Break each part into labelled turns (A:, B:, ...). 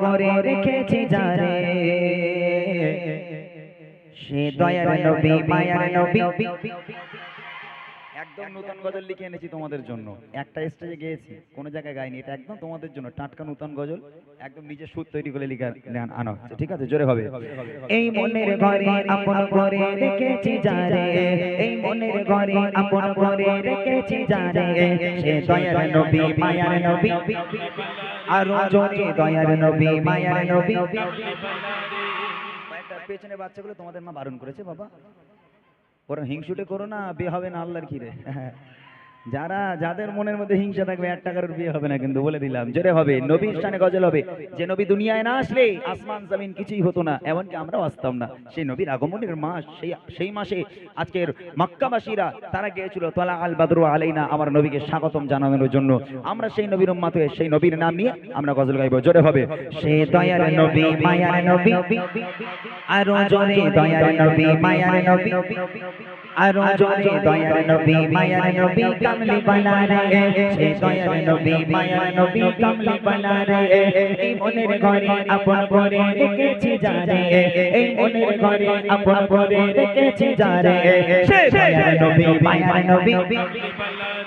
A: করে রেখেছি যারে সে দয়ার নবী মায়ার নবী। একদম নতুন গজল লিখে এনেছি তোমাদের জন্য, একটা স্টেজে গেয়েছি, কোনো জায়গায় গাইনি, এটা একদম তোমাদের জন্য টাটকা নতুন গজল, একদম নিজে সুর তৈরি করে লিখে আনা হচ্ছে, ঠিক আছে? জোরে হবে। এই মনের ঘরে আপন করে রেখেছি যারে, এই মনের ঘরে আপন করে রেখেছি যারে সে দয়ার নবী মায়ার নবী। আরো জোরে দয়ার নবী মায়ার নবী। পেছনে বাচ্চাগুলো তোমাদের মা বারণ করেছে বাবা, ওরা হিংসুটে করো না, বিয়ে হবে না আল্লাহর কি রে। যারা যাদের মনের মধ্যে হিংসা থাকবে 1 টাকার বিয়ে হবে না, কিন্তু বলে দিলাম। জোরে হবে, নবীর শানে গজল হবে। যে নবী দুনিয়ায় না আসলে আসমান জমিন কিছুই হতো না, এমনকি আমরাও আসতাম না। সেই নবীর আগমনের মাস, সেই মাসে আজকের মক্কাবাসীরা তারা গিয়েছিল তালা আল বাদরু আলাইনা, আমার নবীকে স্বাগতম জানানোর জন্য। আমরা সেই নবীর উম্মত হয়ে সেই নবীর নাম নিয়ে আমরা গজল গাইবো। জোরে হবে। সে দয়ার নবী মায়ার নবী, আরো জোরে দয়ার নবী মায়ার নবী, আরো জোরে দয়ার নবী মায়ার নবী। কামলি বানা রে সে দয়ার নবী মায়ার নবী, কামলি বানা রে। এই মনের ঘরে আপন করে রেখেছি যারে, এই মনের ঘরে আপন করে রেখেছি যারে সে দয়ার নবী মায়ার নবী।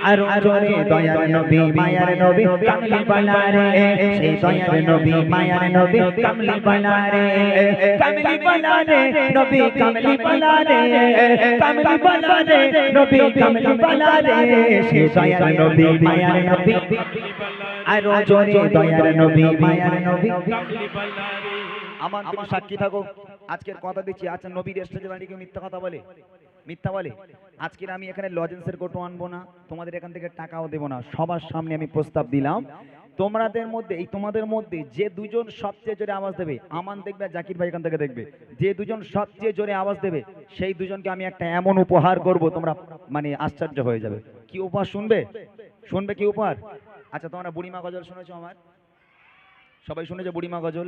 A: আরো জোরে দয়ার নবী মায়ার নবী, কামলি বানা রে সে দয়ার নবী মায়ার নবী, কামলি বানা রে। কামলি বানা রে নবী, কামলি বানা রে, কামলি বানা রে নবী, কামলি বানা রে সে দয়ার নবী মায়ার নবী। আরো জোরে দয়ার নবী মায়ার নবী। আমার তুমি সাক্ষী থাকো, আজকের কথা দিচ্ছি। আচ্ছা, নবীর স্টেজে দাঁড়িয়ে কেউ মিথ্যা কথা বলে? মিথ্যা বলে? আজকের আমি এখানে লজেন্সের কোটো আনবো না, তোমাদের এখান থেকে টাকাও দেবো না। সবার সামনে আমি প্রস্তাব দিলাম, তোমাদের মধ্যে যে দুজন সবচেয়ে জোরে আওয়াজ দেবে, আমান দেখবে জাকির ভাই এখান থেকে দেখবে, যে দুজন সবচেয়ে জোরে আওয়াজ দেবে সেই দুজনকে আমি একটা এমন উপহার করব, তোমরা মানে আশ্চর্য হয়ে যাবে। কি উপহার শুনবে? শুনবে কি উপহার? আচ্ছা, তোমরা বুড়িমা গজল শুনেছো? আমার সবাই শুনেছে বুড়িমা গজল?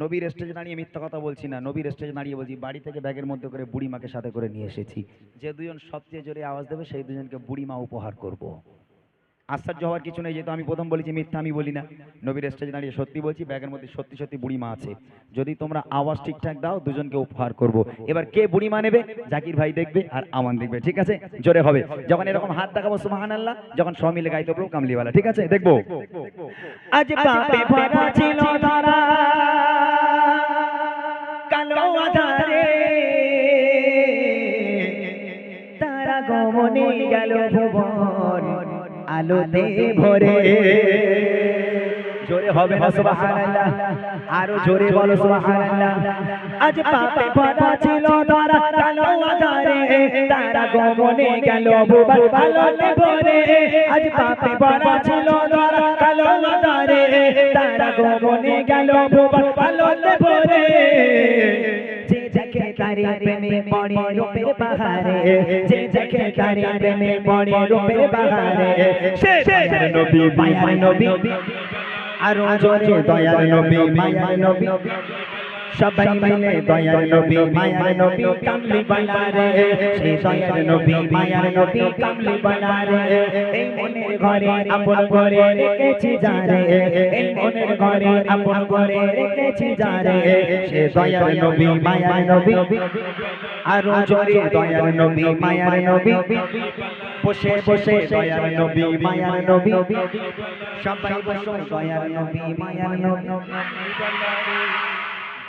A: নবীর স্টেজে দাঁড়িয়ে মিথ্যা কথা বলছি না, নবীর স্টেজে দাঁড়িয়ে বলছি, বাড়ি থেকে ব্যাগের মধ্যে করে বুড়িমাকে সাথে করে নিয়ে এসেছি। যে দুজন সবচেয়ে জোরে আওয়াজ দেবে সেই দুজনকে বুড়িমা উপহার করব। আশ্চর্য হওয়ার কিছু নেই, যেহেতু আমি প্রথম বলেছি, মিথ্যা আমি বলি না। নবীর স্টেজে দাঁড়িয়ে সত্যি বলছি, ব্যাগের মধ্যে সত্যি সত্যি বুড়িমা আছে। যদি তোমরা আওয়াজ ঠিকঠাক দাও, দুজনকে উপহার করব। এবার কে বুড়িমা নেবে? জাকির ভাই দেখবে আর আমান দেখবে, ঠিক আছে? জোরে হবে। যখন এরকম হাত দেখাবো সুবহানাল্লাহ, যখন সব মিলে গাইতে পারবো কামলিওয়ালা, ঠিক আছে? দেখবো। আজ পাপে ভরা ছিল ধরা, কালো আধারে তারা গমনে গেল ভুবন আলোতে ভরে। জোরে হবে না সুবহানাল্লাহ? আরো জোরে বলো সুবহানাল্লাহ। আজ পাপে ভরা ছিল ধরা, কালো আধারে তারা গমনে গেল ভুবন আলোতে ভরে। আজ পাপে ভরা ছিল ধরা, কালো আধারে তারা গমনে গেল ভুবন আলোতে ভরে। যে দেখে তারে প্রেমে পড়ে রূপের বাহারে, যে দেখে তারে প্রেমে পড়ে রূপের বাহারে সে দয়ার নবী মায়ার নবী। আরো জোরে দয়ার নবী মায়ার নবী। সবাই মিলে দয়ার নবী মায়ার নবী, কামলি বানা রে সে দয়ার নবী মায়ার নবী, কামলি বানা রে। এই মনের ঘরে আপন করে রেখেছি যারে, এই মনের ঘরে আপন করে রেখেছি যারে সে দয়ার নবী মায়ার নবী। আরো জোরে দয়ার নবী মায়ার নবী। বসে বসে দয়ার নবী মায়ার নবী, সবাই বসে দয়ার নবী মায়ার নবী।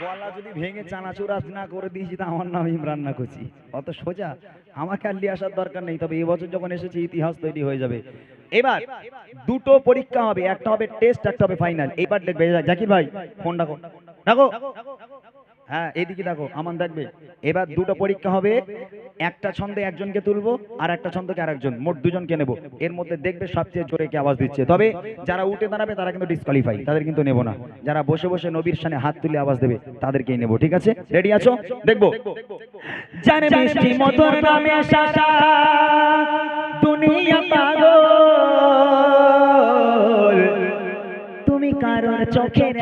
A: গলা যদি ভেঙে চানাচুর না করে দিয়েছি তা আমার নাম ইমরান না করছি, অত সোজা আমাকে আর নিয়ে আসার দরকার নেই। তবে এবছর যখন এসেছি ইতিহাস তৈরি হয়ে যাবে। এবার দুটো পরীক্ষা হবে, একটা হবে টেস্ট, একটা হবে ফাইনাল। এবার দেখবে জাকির ভাই ফোন ডাকো, ডাকো, হ্যাঁ এইদিকে দেখো, আমান দেখবে। এবার দুটো পরীক্ষা হবে, একটা ছন্দে একজনকে তুলবো আর একটা ছন্দকে আরেকজন, মোট দুজনকে নেব। এর মধ্যে দেখবে সবচেয়ে জোরে কে আওয়াজ দিচ্ছে। তবে যারা উঠে দাঁড়াবে তারা কিন্তু ডিসকোয়ালিফাই, তাদের কিন্তু নেব না। যারা বসে বসে নবীর শানে হাত তুলে আওয়াজ দেবে তাদেরকেই নেব, ঠিক আছে? রেডি আছো? দেখবো। জানে মিষ্টি মধুর নামে সারা দুনিয়া পাগল, তুমি কারোর চোখের,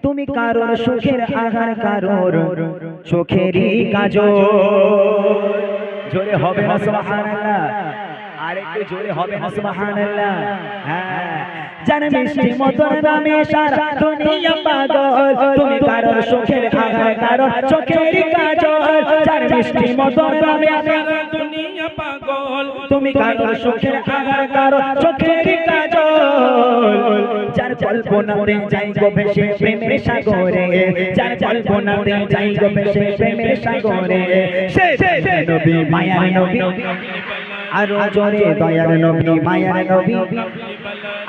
A: তুমি কারোর সুখের আহার, কারোর চোখেরই কাজল। জোরে হবে না সুবহানাল্লাহ? আরেকটু জোরে হবে না সুবহানাল্লাহ। হ্যাঁ, জান মিষ্টি মধুর নামে সারা দুনিয়া পাগল, তুমি কারোর সুখের আঘাত কারোর চোখের কাজল। জান মিষ্টি মধুর নামে সারা দুনিয়া পাগল, তুমি কারোর সুখের আঘাত কারোর চোখের কাজল। যার কল্পনাতে যাই গো ভেসে প্রেমের সাগরে, যার কল্পনাতে যাই গো ভেসে প্রেমের সাগরে, সে নবী মায়ার নবী, আরো জোরে দয়ার নবী মায়ার নবী,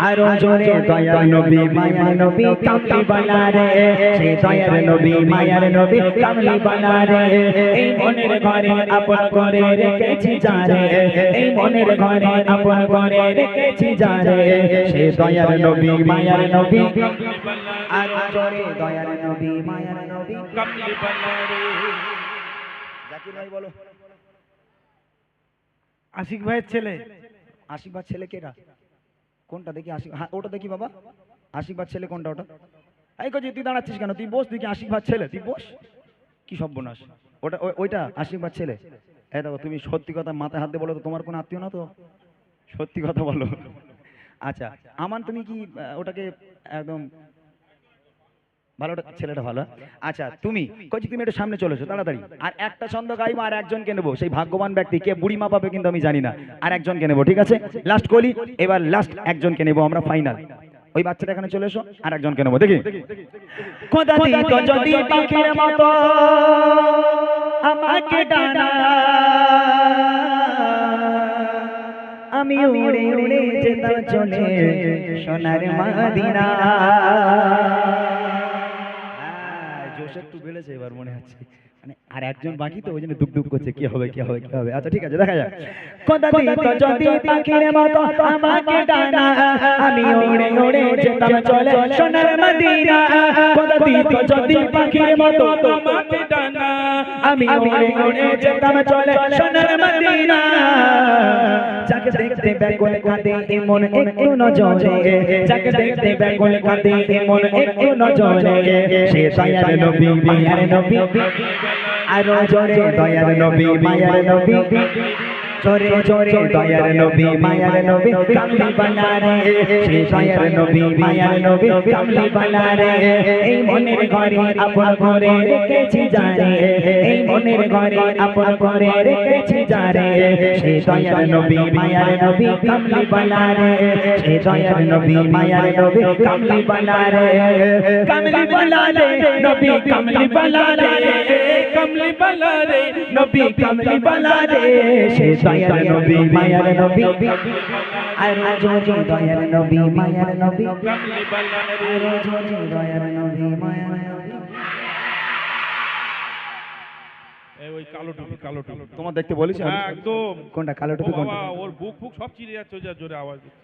A: আরো জোরে দয়ার নবী মায়ার নবী, কামলি বানা রে, সে দয়ার নবী মায়ার নবী কামলি বানা রে। এই মনের ঘরে আপন করে রেখেছি যারে, এই মনের ঘরে আপন করে রেখেছি যারে, সে দয়ার নবী মায়ার নবী, আরো জোরে দয়ার নবী মায়ার নবী কামলি বানা রে। জাকির ভাই বলো।
B: আশিক ভাইয়ের ছেলে।
A: আশিক ভাইয়ের ছেলে কেটা? কোনটা দেখি? আশিক, হ্যাঁ ওটা দেখি বাবা। আশিক ভাইয়ের ছেলে কোনটা ওটা? এই কজি তুই দাঁড়াচ্ছিস কেন? তুই বস দেখি। আশিক ভাইয়ের ছেলে, তুই বস। কি সর্বনাশ! ওটা ওইটা আশিক ভাইয়ের ছেলে। এই দেখো, তুমি সত্যি কথা মাথায় হাত দিয়ে বলো তো, তোমার কোনো আত্মীয় না তো? সত্যি কথা বলো। আচ্ছা আমান, তুমি কি ওটাকে একদম ভালো, ছেলেটা ভালো। আচ্ছা তুমি কচি, তুমি একটু সামনে চলে এসো তাড়াতাড়ি। আর একটা ছন্দ গাইবো, আর একজনকে নেবো। সেই ভাগ্যবান ব্যক্তি কে বুড়িমা পাবে কিন্তু আমি জানি না, আর একজনকে নেবো, ঠিক আছে? লাস্ট কলি, এবার লাস্ট একজনকে নেবো আমরা, ফাইনাল। ওই বাচ্চাটা এখানে চলে এসো, আর একজনকে নেবো। দেখি খোদা দিত যদি পাখির মতো আমাকে ডানা, আমি উড়ে উড়ে যেতাম চলে সোনার মদিনা। একটু বেড়েছে এবার মনে হচ্ছে, মানে আর একজন বাকি তো, ওই জন্য দুঃখ দুঃখ করছে কি হবে কি হবে কি হবে। আচ্ছা ঠিক আছে, দেখা যাক। খোদা দিত যদি পাখির মতো আমাকে ডানা, আমি উড়ে উড়ে যেতাম চলে সোনার মদিনা। খোদা দিত যদি পাখির মতো আমাকে ডানা, আমি উড়ে উড়ে যেতাম চলে সোনার মদিনা। যাকে দেখতে ব্যাকুল কাঁদে এমন একটু নজরে, যাকে দেখতে ব্যাকুল কাঁদে এমন একটু নজরে, সে দয়ার নবী মায়ার নবী, আরো জোরে দয়ার নবী মায়ার নবী, জোরে জোরে দয়ার নবী মায়ার নবী কামলি বানা রে, সে দয়ার নবী মায়ার নবী কামলি বানা রে। এই মনের ঘরে আপন করে রেখেছি যারে, এই মনের ঘরে আপন করে রেখেছি যারে, সে দয়ার নবী মায়ার নবী কামলি বানা রে, সে দয়ার নবী মায়ার নবী কামলি বানা রে। কামলি বানা রে নবী কামলি বানা রে, কামলি বানা রে নবী কামলি বানা রে, সে দয়ার নবী মায়ার নবী, আরো জোরে দয়ার নবী মায়ার নবী কামলি বানা রে, আরো জোরে দয়ার নবী মায়ার নবী।
B: এই ওই কালো টুপি, কালো টুপি
A: তোমার দেখতে বলেছি আমি?
B: একদম।
A: কোনটা কালো টুপি? কোনটা?
B: ওর বুক ফুক সব চিড়ে যাচ্ছে, ওই যা জোরে আওয়াজ দিচ্ছে।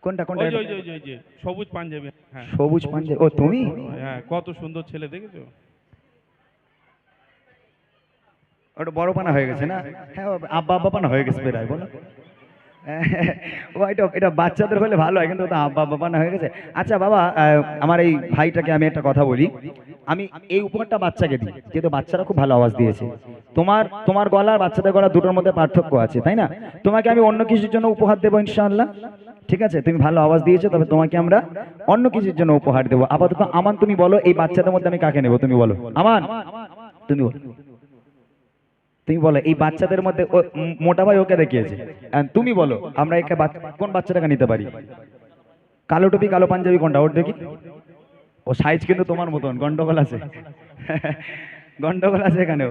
A: কোনটা কোনটা?
B: ওই যে ওই যে সবুজ পাঞ্জাবি। হ্যাঁ
A: সবুজ পাঞ্জাবি। ও তুমি?
B: হ্যাঁ, কত সুন্দর ছেলে দেখেছো?
A: ওটা বড় পানা হয়ে গেছে না? হ্যাঁ আব্বা আব্বা পানা হয়ে গেছে প্রায়, বলো। ও এটা বাচ্চাদের হলে ভালো হয়, কিন্তু ওটা আব্বা আব্বা পানা হয়ে গেছে। আচ্ছা বাবা, আমার এই ভাইটাকে আমি একটা কথা বলি। আমি এই উপহারটা বাচ্চাকে দিই, যেহেতু বাচ্চারা খুব ভালো আওয়াজ দিয়েছে। তোমার গলা আর বাচ্চাদের গলা দুটোর মধ্যে পার্থক্য আছে, তাই না? তোমাকে আমি অন্য কিছুর জন্য উপহার দেবো ইনশাআল্লাহ, ঠিক আছে? তুমি ভালো আওয়াজ দিয়েছো, তবে তোমাকে আমরা অন্য কিছুর জন্য উপহার দেবো। আপাতত আমান তুমি বলো, এই বাচ্চাদের মধ্যে আমি কাকে নেবো? তুমি বলো আমান, তুমি বলো, তুমি বলো এই বাচ্চাদের মধ্যে মোটা ভাই ওকে দেখিয়েছে, তুমি বলো আমরা একে কোন বাচ্চাটাকে নিতে পারি? কালো টুপি কালো পাঞ্জাবি কোনটা? ওর দেখি। ও সাইজ কিন্তু তোমার মতন, গন্ডগোল আছে, গন্ডগোল আছে এখানেও।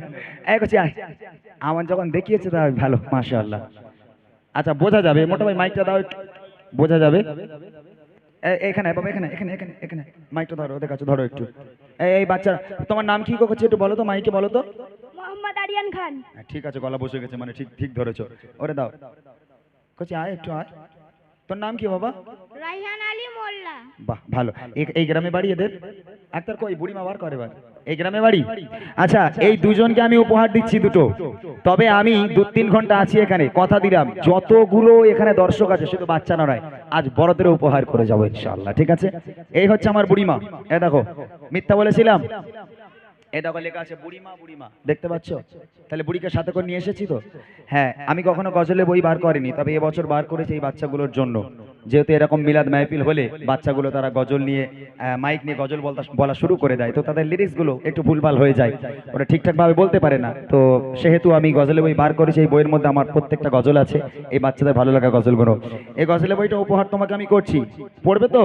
A: আমার যখন দেখিয়েছে তা ভালো, মাশাআল্লাহ। আচ্ছা বোঝা যাবে, মোটা ভাই মাইকটা দাও, বোঝা যাবে। এখানে বাবা, এখানে এখানে এখানে এখানে মাইকটা ধরো, ওদের কাছে ধরো একটু। এই বাচ্চা, তোমার নাম কি করছে একটু বলো তো, মাইকে বলো তো।
C: মোহাম্মদ আরিয়ান খান।
A: ঠিক আছে, গলা বসে গেছে, মানে ঠিক ঠিক ধরেছো। ওরে দাও, কচি আয় একটু আয়। তোর নাম কি বাবা?
C: রাইহান আলী মোল্লা।
A: বাহ ভালো। এই গ্রামে বাড়ি এদের? আক্তার কই বুড়িমা বার করে বার, এই গ্রামে বাড়ি? আচ্ছা এই দুজনকে আমি উপহার দিচ্ছি দুটো, তবে আমি 2-3 ঘন্টা আছি এখানে, কথা দিলাম যতগুলো এখানে দর্শক আছে শুধু বাচ্চা নয়, আজ বড়দের উপহার করে যাবো ইনশাআল্লাহ, ঠিক আছে? এই হচ্ছে আমার বুড়িমা, এ দেখো মিথ্যা বলেছিলাম? এই দেখো লেখা আছে বুড়িমা বুড়িমা, দেখতে পাচ্ছ? তাহলে বুড়িকে সাথে করে নিয়ে এসেছি তো। হ্যাঁ, আমি কখনো গজলে বই বার করিনি, তবে এবছর বার করেছি এই বাচ্চাগুলোর জন্য। যেহেতু এরকম মিলাদ মাহফিল হলে বাচ্চাগুলো তারা গজল নিয়ে মাইক নিয়ে গজল বলা শুরু করে দেয়, তো তাদের লিরিক্সগুলো একটু ভুলভাল হয়ে যায়, ওরা ঠিকঠাক ভাবে বলতে পারে না। তো সেহেতু আমি গজলে বই বার করেছি, এই বইয়ের মধ্যে আমার প্রত্যেকটা গজল আছে, এই বাচ্চাদের ভালো লাগা গজলগুলো। এই গজলের বইটা উপহার তোমাকে আমি করছি, পড়বে তো?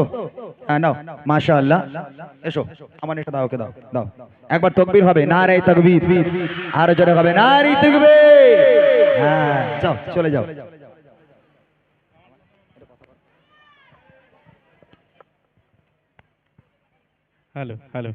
A: হ্যাঁ নাও, মাশাআল্লাহ। এসো, আমার এটা দাও, ওকে দাও দাও। একবার তাকবীর হবে, নারে তাকবীর, আরো জোরে হবে নারে তাকবীর। হ্যাঁ, যাও চলে যাও।
B: Hello hello